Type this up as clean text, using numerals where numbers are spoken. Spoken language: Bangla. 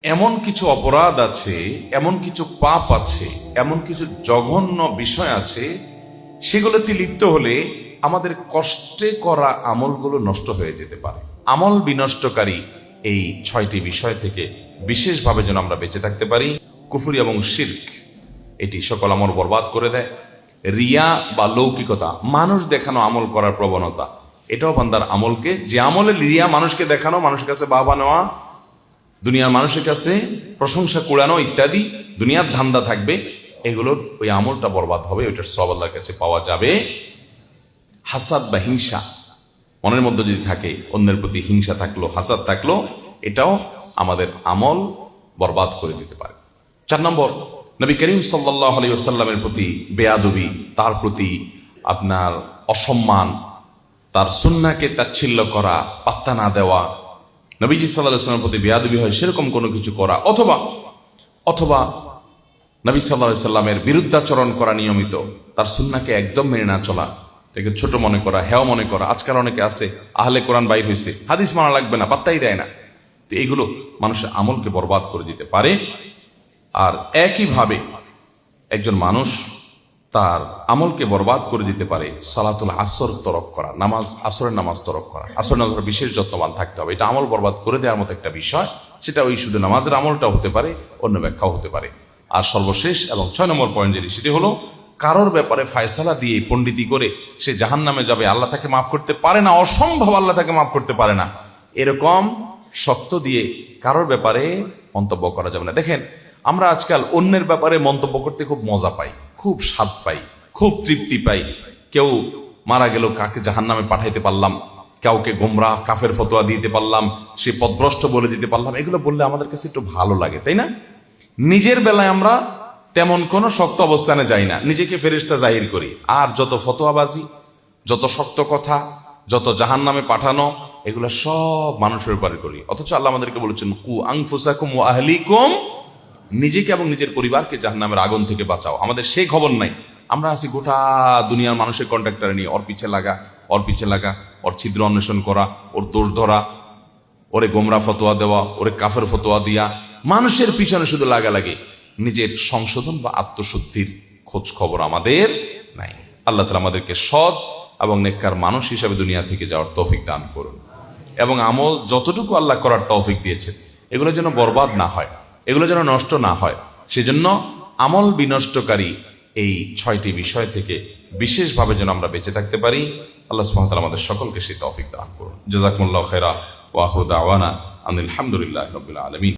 এমন কিছু অপরাধ আছে, এমন কিছু পাপ আছে, এমন কিছু জঘন্য বিষয় আছে, সেগুলোতে লিপ্ত হলে আমাদের কষ্টে করা আমলগুলো নষ্ট হয়ে যেতে পারে। আমল বিনষ্টকারী এই 6টি বিষয় থেকে বিশেষভাবে যেন আমরা বেঁচে থাকতে পারি। কুফরি এবং শিরক এটি সকল আমল বরবাদ করে দেয়। রিয়া বা লৌকিকতা, মানুষ দেখানো আমল করার প্রবণতা, এটাও বান্দার আমলকে, যে আমলে রিয়া, মানুষকে দেখানো, মানুষের কাছে বাহবা নেওয়া, দুনিয়ার মানুষের কাছে প্রশংসা কুড়ানো ইত্যাদি, দুনিয়ার ধান্দা থাকবে, এগুলোর ওই আমলটা বরবাদ হবে, ওইটার সওয়াব আল্লাহর কাছে পাওয়া যাবে। হাসাদ বা হিংসা মনের মধ্যে যদি থাকে, অন্যের প্রতি হিংসা থাকলো, হাসাদ থাকলো, এটাও আমাদের আমল বরবাদ করে দিতে পারে। 4 নম্বর, নবী করিম সাল্লাল্লাহু আলাইহি ওয়াসাল্লামের প্রতি বেয়াদবি, তার প্রতি আপনার অসম্মান, তার সুন্নাহকে তাচ্ছিল্য করা, পাত্তা না দেওয়া, নবীজি সাল্লাল্লাহু আলাইহি ওয়াসাল্লামের প্রতি বেয়াদবি হয় সেরকম কোনো কিছু করা, অথবা নবী সাল্লাল্লাহু আলাইহি ওয়াসাল্লামের বিরুদ্ধাচরণ করা, নিয়মিত তার সুন্নাহকে একদম মেনে না চলা, তাকে ছোট মনে করা, হেয় মনে করা। আজকাল অনেকে আছে, আহলে কোরআন বাইর হয়েছে, হাদিস মানা লাগবে না, পাত্তাই দেয় না। তো এগুলো মানুষের আমলকে বরবাদ করে দিতে পারে। আর একইভাবে একজন মানুষ তার আমলকে বরবাদ করে দিতে পারে সালাতুল আসর তরক করা, আসরের নামাজ তরক করা। আসর নামাজের বিশেষ যত্নবান থাকতে হবে, এটা আমল বরবাদ করে দেওয়ার মতো একটা বিষয়। সেটা ওই শুধু নামাজের আমলটাও হতে পারে, অন্য ব্যাখ্যাও হতে পারে। আর সর্বশেষ এবং 6 নম্বর পয়েন্ট যেটি, সেটি হলো কারোর ব্যাপারে ফায়সালা দিয়ে পণ্ডিতি করে সে জাহান্নামে যাবে, আল্লাহ তাকে মাফ করতে পারে না, অসম্ভব, আল্লাহ তাকে মাফ করতে পারে না, এরকম শক্ত দিয়ে কারোর ব্যাপারে মন্তব্য করা যাবে না। দেখেন, আমরা আজকাল অন্যের ব্যাপারে মন্তব্য করতে খুব মজা পাই, খুব স্বাদ পাই, খুব তৃপ্তি পাই। কেউ মারা গেল, কাকে জাহান্নামে পাঠাইতে পারলাম, কাউকে গোমরা কাফের ফতোয়া দিতে পারলাম, সে পথভ্রষ্ট বলে দিতে পারলাম, এগুলো বললে আমাদের কাছে একটু ভালো লাগে, তাই না? নিজের বেলায় আমরা তেমন কোনো শক্ত অবস্থানে যাই না, নিজেকে ফেরেশতা জাহির করি। আর যত ফতোয়াবাজি, যত শক্ত কথা, যত জাহান্নামে পাঠানো, এগুলো সব মানুষের উপরে করি। অথচ আল্লাহ আমাদেরকে বলেছেন, কু আনফুসাকুম ওয়া আহলিকুম, নিজেকে এবং নিজের পরিবারকে জাহান্নামের আগুন থেকে বাঁচাও। আমাদের সেই খবর নাই। আমরা আছি গোটা দুনিয়ার মানুষের কন্ট্রাক্টর নিয়ে, ওর পিছে লাগা, ওর ছিদ্র অন্বেষণ করা, ওর দোষ ধরা, ওরে গোমরা ফতোয়া দেওয়া, ওরে কাফের ফতোয়া দিয়া, মানুষের পিছনে শুধু লাগে, নিজের সংশোধন বা আত্মশুদ্ধির খোঁজ খবর আমাদের নাই। আল্লাহ তাআলা আমাদেরকে সৎ এবং নেককার মানুষ হিসাবে দুনিয়া থেকে যাওয়ার তৌফিক দান করুন, এবং আমল যতটুকু আল্লাহ করার তৌফিক দিয়েছেন এগুলো যেন বরবাদ না হয়, এগুলো যেন নষ্ট না হয়। সেজন্য আমল বিনষ্টকারী এই 6টি বিষয় থেকে বিশেষভাবে যেন আমরা বেঁচে থাকতে পারি। আল্লাহ সুবহানাহু ওয়া তাআলা আমাদের সকলকে সেই তৌফিক দান করুন। জাযাকুমুল্লাহু খাইরা ওয়া আখিরু দাওয়ানা আনিল হামদুলিল্লাহি রাব্বিল আলামিন।